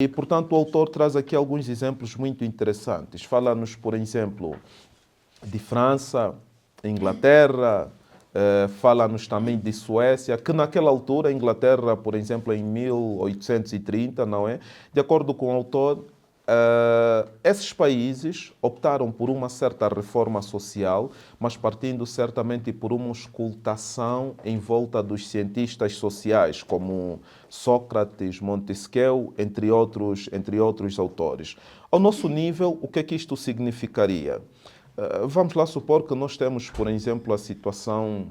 E, portanto, o autor traz aqui alguns exemplos muito interessantes. Fala-nos, por exemplo, de França, Inglaterra, fala-nos também de Suécia, que naquela altura, a Inglaterra, por exemplo, em 1830, não é? De acordo com o autor, esses países optaram por uma certa reforma social, mas partindo certamente por uma auscultação em volta dos cientistas sociais, como Sócrates, Montesquieu, entre outros autores. Ao nosso nível, o que é que isto significaria? Vamos lá supor que nós temos, por exemplo, a situação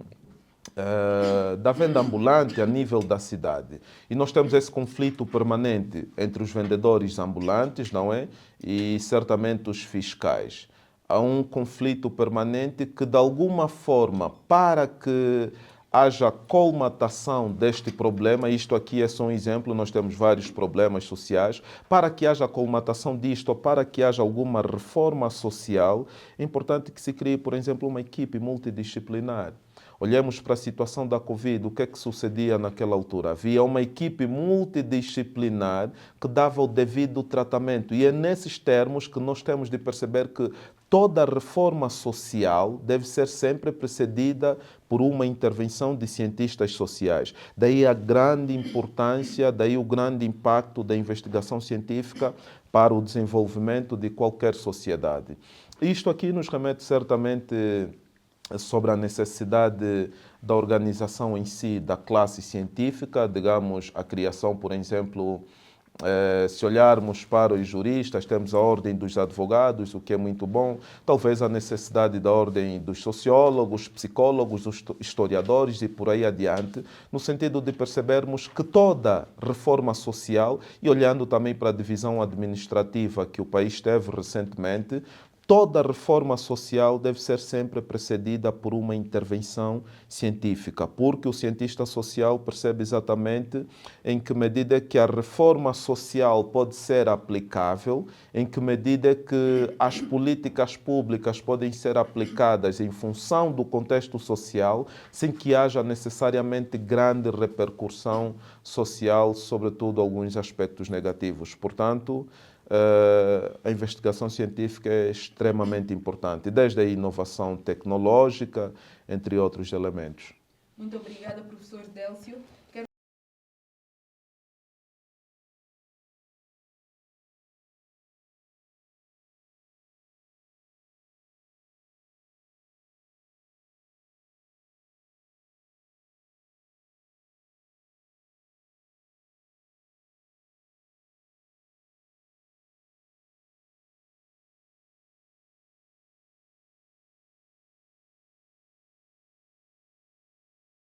da venda ambulante a nível da cidade. E nós temos esse conflito permanente entre os vendedores ambulantes, não é? E certamente os fiscais. Há um conflito permanente que, de alguma forma, para que haja colmatação deste problema, isto aqui é só um exemplo, nós temos vários problemas sociais, para que haja colmatação disto, ou para que haja alguma reforma social, é importante que se crie, por exemplo, uma equipe multidisciplinar. Olhemos para a situação da Covid, o que é que sucedia naquela altura? Havia uma equipe multidisciplinar que dava o devido tratamento. E é nesses termos que nós temos de perceber que toda reforma social deve ser sempre precedida por uma intervenção de cientistas sociais. Daí a grande importância, daí o grande impacto da investigação científica para o desenvolvimento de qualquer sociedade. Isto aqui nos remete certamente sobre a necessidade da organização em si, da classe científica, digamos, a criação, por exemplo, se olharmos para os juristas, temos a ordem dos advogados, o que é muito bom, talvez a necessidade da ordem dos sociólogos, psicólogos, dos historiadores e por aí adiante, no sentido de percebermos que toda reforma social, e olhando também para a divisão administrativa que o país teve recentemente, toda reforma social deve ser sempre precedida por uma intervenção científica, porque o cientista social percebe exatamente em que medida que a reforma social pode ser aplicável, em que medida que as políticas públicas podem ser aplicadas em função do contexto social, sem que haja necessariamente grande repercussão social, sobretudo alguns aspectos negativos. Portanto, a investigação científica é extremamente importante, desde a inovação tecnológica, entre outros elementos. Muito obrigada, professor Délcio.